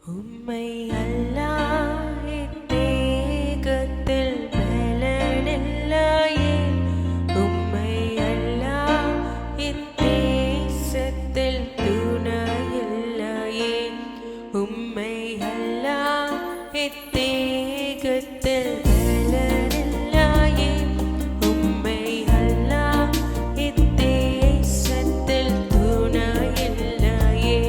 உம்மை அல்லாஹ் இத்தேகத்தில் பலனில்லையே. உம்மை அல்லாஹ் இத்தேசத்தில் துணையில்லையே. உம்மை அல்லாஹ் இத்தேகத்தில் பலனில்லையே. உம்மை அல்லாஹ் இத்தேசத்தில் துணையில்லையே.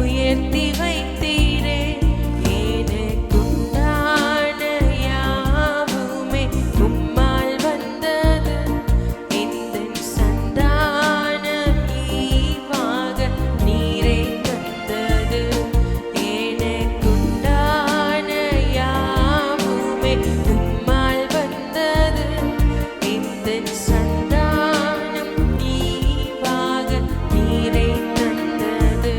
உயர்த்தி வைத்தீரே. எனக்குண்டான யாவுமே உம்மால் வந்தது. எந்தன் சந்தானம் ஈவாக நீரே தந்தது. எனக்குண்டான யாவுமே உம்மால் வந்தது. எந்தன் சந்தானம் ஈவாக நீரே தந்தது.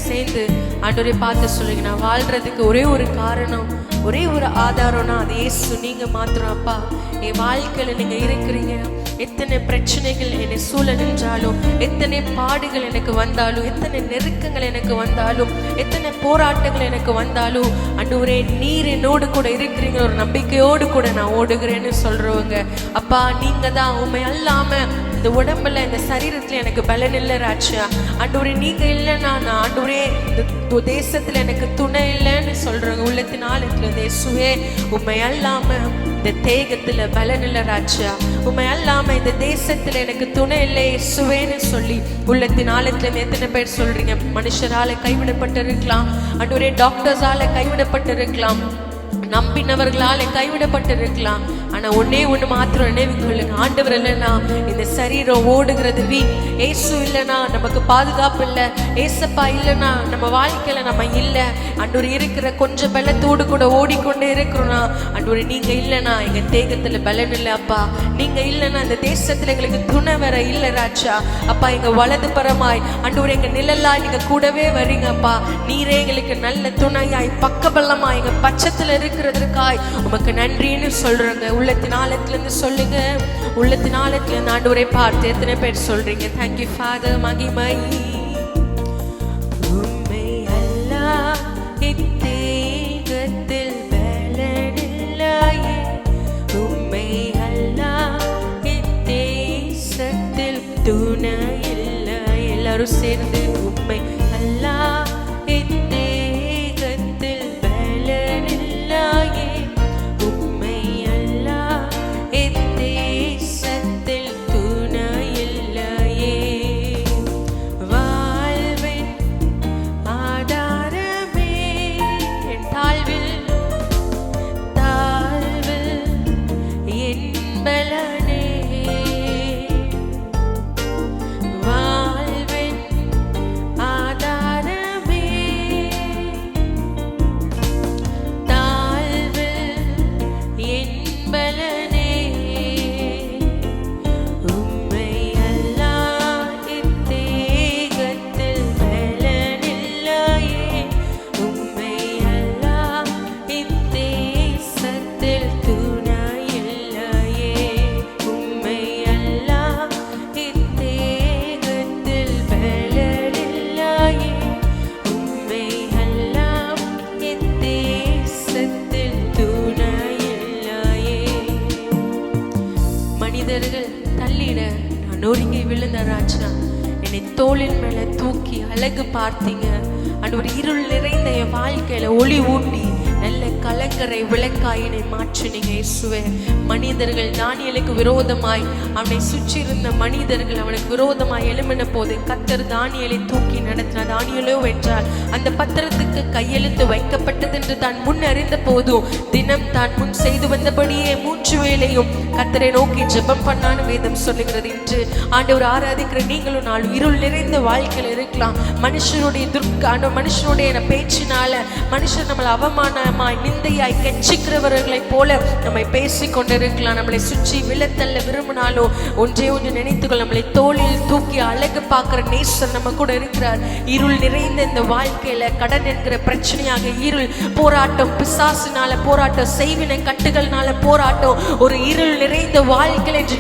சேர்ந்து ஆண்டவரை பார்த்து சொல்லுங்க, நான் வாழ்றதுக்கு ஒரே ஒரு காரணம், ஒரே ஒரு ஆதாரம்னா அது இயேசு, நீங்க மாத்திரம். அப்பா, என் வாழ்க்கையில நீங்க இருக்கிறீங்க. எத்தனை பிரச்சனைகள் என்னை சூழ நின்றாலும், எத்தனை பாடுகள் எனக்கு வந்தாலும், எத்தனை நெருக்கங்கள் எனக்கு வந்தாலும், எத்தனை போராட்டங்கள் எனக்கு வந்தாலும், ஆண்டவரே நீர் என்னோடு கூட இருக்கிறீங்க ஒரு நம்பிக்கையோடு கூட நான் ஓடுகிறேன்னு சொல்றவங்க, அப்பா நீங்க தான். உண்மை அல்லாம இந்த உடம்புல இந்த சரீரத்துல எனக்கு பலன் இல்லை ராஜா. ஆண்டவரே நீங்க இல்லைன்னா நான், ஆண்டவரே இந்த தேசத்துல எனக்கு துணை இல்லைன்னு சொல்றவங்க உள்ளத்தின் ஆழத்துல, இயேசுவே உண்மை அல்லாம இந்த தேகத்துல பலன் இல்லை ராஜா. உண்மை அல்லாம இந்த தேசத்துல எனக்கு துணை இல்லை இயேசுவேன்னு சொல்லி உள்ளத்தின் ஆழத்துல எத்தனை பேர் சொல்றீங்க? மனுஷரால கைவிடப்பட்டு இருக்கலாம், ஆண்டவரே டாக்டர்ஸால கைவிடப்பட்டு இருக்கலாம், நம்பினவர்களால கைவிடப்பட்டு இருக்கலாம். ஆனா ஒன்னே ஒண்ணு மாத்திரம் நினைவு கொள்ளுங்க, ஆண்டவர் இல்லைன்னா இந்த சரீரம் ஓடுகிறது வீண். ஏசு இல்லைன்னா நமக்கு பாதுகாப்பு இல்லை, ஏசப்பா இல்லைன்னா நம்ம வாழ்க்கையில நம்ம இல்லை. ஆண்டவர் இருக்கிற கொஞ்சம் பலத்தோடு கூட ஓடிக்கொண்டே இருக்கிறோம்னா, ஆண்டவர் நீங்க இல்லைன்னா எங்க தேகத்துல பலன் இல்லை அப்பா. நீங்க இல்லைன்னா இந்த தேசத்துல எங்களுக்கு துணை வேற இல்லை ராஜா. அப்பா எங்க வலது பரமாய் ஆண்டவர் எங்க நிழலாய் நீங்க கூடவே வரீங்க அப்பா. நீரே எங்களுக்கு நல்ல துணையாய் பக்கபலமாய் எங்க பட்சத்துல இருக்கிறதுக்காய் உமக்கு நன்றின்னு சொல்றேங்க. உள்ளத்தின் ஆழத்துல இருந்து சொல்லுங்க, உள்ளத்தின் ஆழத்துல இருந்து ஆண்டவரை பார்த்து எத்தனை பேர் சொல்றீங்க? Thank you father. மகிமை உம்மை அல்லாஹ் இத்தேகத்தில் பலனில்லையே, உம்மை அல்லாஹ் இத்தேசத்தில் துணை இல்லை. எல்லாரும் சேர்ந்து உம்மை அல்லாஹ் இத்தேகத்தில் பலனில்லையே, உம்மை அல்லாஹ் இத்தேசத்தில் துணை இல்லையே. வாழ்வின் ஆதாரமே என் தாழ்வில் என் பலனே, வாழ்வின் ஆதாரமே என் பலனே, உம்மை அல்லாஹ் இத்தேகத்தில் பலனில்லையே, உம்மை அல்லாஹ் இத்தேசத்தில் துணை இல்லையே, உம்மை அல்லாஹ் இத்தேகத்தில் பலனில்லையே, உம்மை அல்லாஹ் இத்தேசத்தில் துணை இல்லையே. மனிதர்கள் தள்ளிட நான் நொறுங்கி விழுந்த ராஜா, என்னை தோளின் மேல தூக்கி அழகு பார்த்தீங்க. அண்ட் ஒரு இருள் நிறைந்த என் வாழ்க்கையில ஒளி ஊட்டி நல்ல கலங்கரை விளக்காயினை மாற்றினீங்க இயேசுவே. மனிதர்கள் தானியேலுக்கு விரோதமாய், அவனை சுற்றி இருந்த மனிதர்கள் அவனுக்கு விரோதமாய் எழும்பின போது கர்த்தர் தானியேலை தூக்கி நடத்தினார். தானியேலோ வென்றால் அந்த பத்திரத்துக்கு கையெழுத்து வைக்கப்பட்டது என்று தான் முன் அறிந்த போதும் தினம் தான் முன் செய்து வந்தபடியே 3 வேளையும் கர்த்தரை நோக்கி ஜெபம் பண்ணான்னு வேதம் சொல்லுகிறது. இன்று ஆண்டவர் ஆராதிக்கிற நீங்களும் நாள் இருள் நிறைந்த வாழ்க்கையில் இருக்கலாம். மனுஷனுடைய மனுஷனுடைய பேச்சினால மனுஷன் நம்மளை அவமானமாய் நிந்தையாய் கெச்சிக்கிறவர்களை போல நம்மை பேசிக் கொண்டிருக்கலாம். நம்மளை சுற்றி விழத்தள்ள விரும்பினாலோ ஒன்றே ஒன்று நினைத்துக்கொள், நம்மளை தோளில் தூக்கி அழகு பார்க்கிற நேசர் நம்ம கூட இருக்கிறார். இருள் நிறைந்த இந்த வாழ்க்கையில கடன் என்கிற பிரச்சனையாக இருள் போராட்டம், பிசாசினால போராட்டம், செய்வினை கட்டுகள்னால போராட்டம், ஒரு இருள் நிறைந்த வாழ்க்கையில் என்று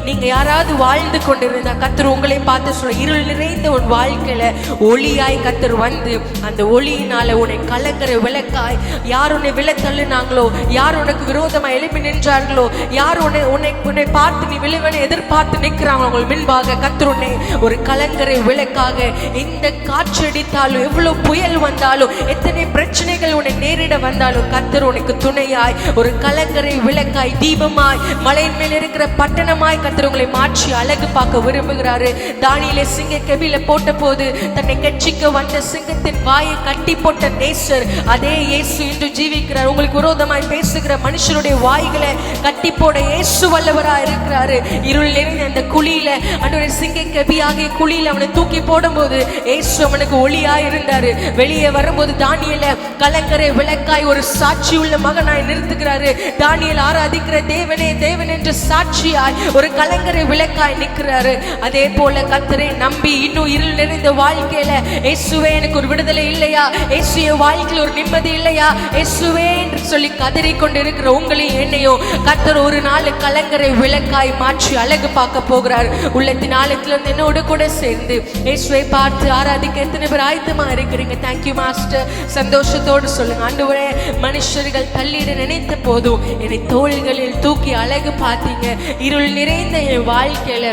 நீங்க யாராவது வாழ்ந்து கொண்டிருந்தா கர்த்தர் உங்களை பார்த்து சொல்ல, இருள் நிறைந்த உன் வாழ்க்கையில ஒளியாய் கர்த்தர் வந்து அந்த ஒளியினால உன்னை கலங்கரை விளக்காய், யார் உன்னை விழத்தள்ளினாங்களோ, யார் உனக்கு விரோதமா எழுப்பி நின்றார்களோ, யார் உன்னை பார்த்து நீ விழுவனை எதிர்பார்த்து நிற்கிறாங்களோ, உங்கள் முன்பாக கர்த்தர் உன்னை ஒரு கலங்கரை விளக்காக, இந்த காற்றடித்தாலும் எவ்வளவு புயல் வந்தாலும் எத்தனை பிரச்சனைகள் உன்னை நேரிட வந்தாலும் கர்த்தர் உனக்கு துணையாய் ஒரு கலங்கரை விளக்காய், தீபமாய், மலையின் மேல் இருக்கிற பட்டணமாய் கர்த்தர் உங்களை மாற்றி அழகு பார்க்க விரும்புகிறாரு. தானியேலை சிங்க கெபில போட்ட போது தன்னை கட்சிக்க வந்த சிங்கத்தின் வாயை கட்டி போட்ட நேசர் அதே இயேசு இன்று ஜீவிக்கிறார். உங்களுக்கு விரோதமாய் பேசுகிற மனுஷனுடைய வாய்களை கட்டி போட இயேசு வல்லவராய் இருக்கிறாரு. இருள் நிறைந்த அந்த குழியில ஆண்டவரே சிங்க கபியாகிய குழியில அவனை தூக்கி போடும்போது இயேசு அவனுக்கு ஒளியாய் இருந்தாரு. வெளியே வரும்போது தானியேலை கலங்கரை விளக்காய் ஒரு சாட்சி உள்ள மகனாய் நிறுத்துகிறாரு. தானியேல் ஆராதிக்கிற தேவனே தேவன் என்ற சாட்சியாய் ஒரு கலங்கரை விளக்காய் நிற்கிறாரு. அதே போல கர்த்தரை நம்பி இன்னும் இருள் நிறைந்த வாழ்க்கையில இயேசுவே எனக்கு ஒரு விடுதலை இல்லையா, இயேசுவே வாழ்க்கையில் ஒரு நிம்மதி இல்லையா, இயேசுவே என்று சொல்லி கதறி கொண்டு இருக்கிற உங்களையும் என்னையும் கர்த்தர் ஒரு நாள் கலங்கரை விளக்காய் மாற்றி அழகு பார்க்க போகிறார். உள்ளத்தின் ஆழத்திலிருந்து என்னோடு கூட சேர்ந்து இயேசுவை பார்த்து ஆராதிக்க எத்தனை பேர் ஆயத்தமா இருக்கிறீங்க? Thank you master. சந்தோஷத்தோடு சொல்லுங்க, ஆண்டவரே மனுஷர்கள் தள்ளிட நினைத்த போதும் என்னை தோள்களில் தூக்கி அழகு பார்த்தீங்க. இருள் நிறைந்த என் வாழ்க்கையில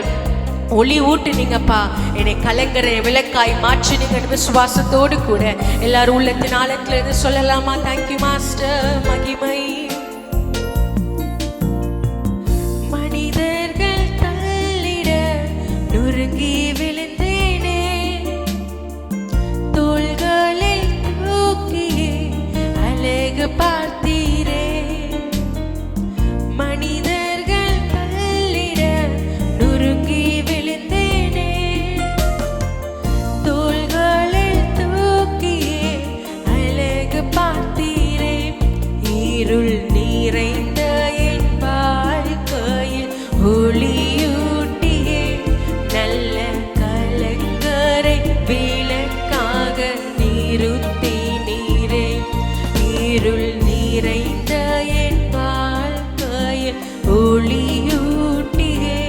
ஒளி ஊட்டுனீங்கப்பா, என்னை கலங்கரை விளக்காய் மாற்றினீங்க. விசுவாசத்தோடு கூட எல்லாரும் உள்ளத்தின் ஆழத்துல இருந்து சொல்லலாமா? Thank you master. மகிமை மனிதர்கள் தள்ளிட நொறுங்கி விழுந்தேனே, தோள்களில் தூக்கியே அழகு பார்த்தீரே. மனிதர்கள் தள்ளிட நொறுங்கி விழுந்தேனே, தோள்களில் தூக்கியே அழகு பார்த்தீரே. இருள் நிறைந்த என் வாழ்க்கையில் ஒளியூட்டியே நல்ல கலங்கரை விளக்காக நிறுத்தினீரே. இருள் நிறைந்த என் வாழ்க்கையில் ஒளியூட்டியே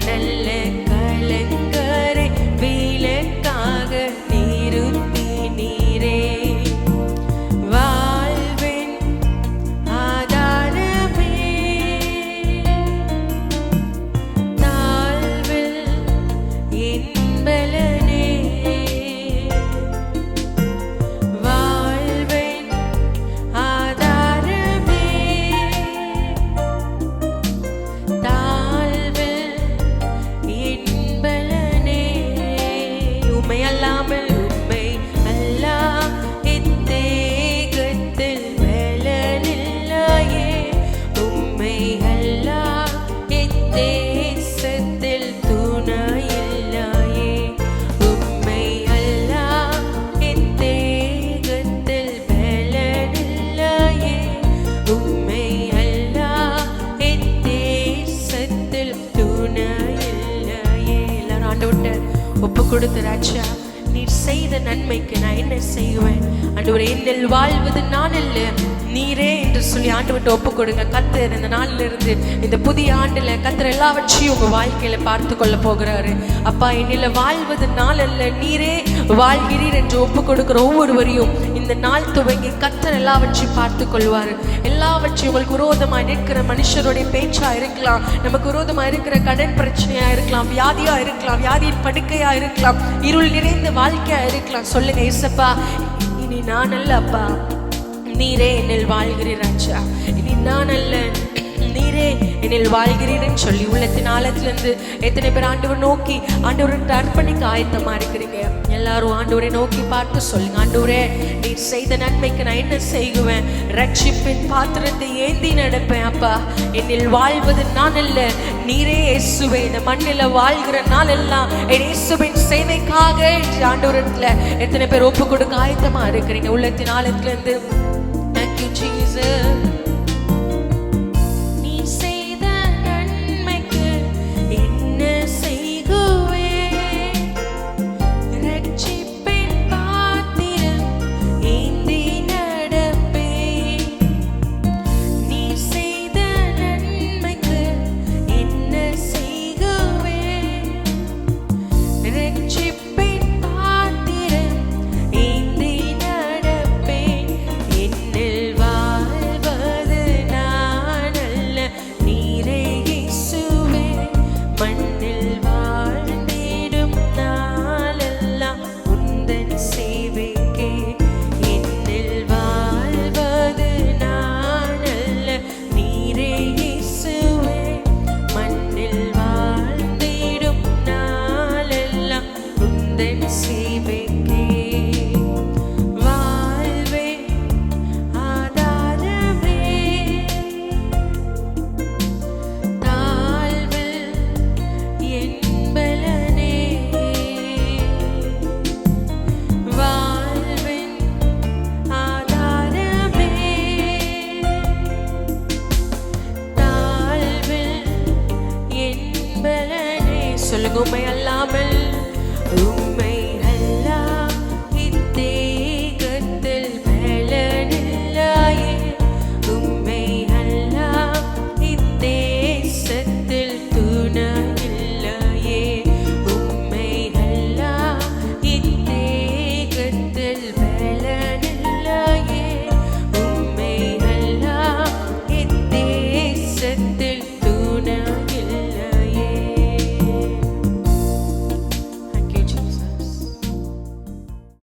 நல்ல கலங்கரை விளக்காக நிறுத்தினீரே. வாழ்வின் ஆதாரமே, தாழ்வில் என் பலனே. வாழ்வின் ஆதாரமே, தாழ்வில் என் பலனே. உம்மை அல்லாமல் உம்மை அல்லா இத்தேகத்தில் பலனில்லையே. உம்மை அல்லா இத்தேசத்தில் துணையில்லையே. உம்மை அல்லா இத்தேகத்தில் பலனில்லையே. உம்மை அல்லா இத்தேசத்தில் துணையில்லையே. எல்லாரும் ஆண்டவர்கிட்ட ஒப்பு கொடுத்து, ராஜா நீர் செய்த நன்மைக்கு நான் என்ன செய்வேன்? ஆண்டவரே என்னில் வாழ்வது நான் அல்ல நீரே என்று சொல்லி ஆண்டவர்கிட்ட ஒப்பு கொடுங்க. கர்த்தர் இந்த நாளில இருந்து இந்த புதிய ஆண்டுல கர்த்தர் எல்லாவற்றையும் உங்க வாழ்க்கையில பார்த்து கொள்ள போகிறாரு. அப்பா என்னில வாழ்வது நான் அல்ல நீரே வாழ்கிறீர் என்று ஒப்பு கொடுக்கிற ஒவ்வொருவரையும் இந்த நாள் துவங்கி கர்த்தர் எல்லாவற்றையும் பார்த்து கொள்வாரு. எல்லாவற்றையும் உங்களுக்கு விரோதமாக நிற்கிற மனுஷருடைய பேச்சா இருக்கலாம், நமக்கு விரோதமா இருக்கிற கடன் பிரச்சனையா இருக்கலாம், வியாதியா இருக்கலாம், வியாதியின் படுக்கையா இருக்கலாம், இருள் நிறைந்த வாழ்க்கையா இருக்கலாம். சொல்லுங்க, ஏசப்பா இனி நான் அல்ல அப்பா, நீரே என்னில் வாழ்கிறீர் ராஜா. இனி நான் அல்ல நீரே என்னில் வாழ்கிறீர்னு சொல்லி உள்ளத்தின் ஆழத்திலிருந்து எத்தனை பேர் ஆண்டவர் நோக்கி ஆண்டவருக்கு அர்ப்பணிக்க ஆயத்தமா இருக்கிறீங்க? எல்லாரும் ஆண்டவரை நோக்கி பார்த்து சொல்லுங்க, ஆண்டவரே நீர் செய்த நன்மைக்கு நான் என்ன செய்வேன்? ரட்சிப்பின் பாத்திரத்தை ஏந்தி நடப்பேன். அப்பா என்னில் வாழ்வது நான் அல்ல நீரே இயேசுவே. இந்த மண்ணில் வாழ்கிற நாள் எல்லாம் என் இயேசுவின் சேவைக்காக ஆண்டவரத்துல எத்தனை பேர் ஒப்பு கொடுக்க ஆயத்தமா இருக்கிறீங்க? உள்ளத்தின் ஆழத்திலிருந்து thank you Jesus. நீ செய்த நன்மைக்கு என்ன செய்குவேன்? ரட்சிப்பின் பாத்திரம் ஏந்தி நடப்பேன். நீ செய்த நன்மைக்கு என்ன செய்குவேன்? ரட்சிப்பின் பாத்திரம் ஏந்தி நடப்பேன். என்னில் வாழ்வது நாங்கள் உண்மை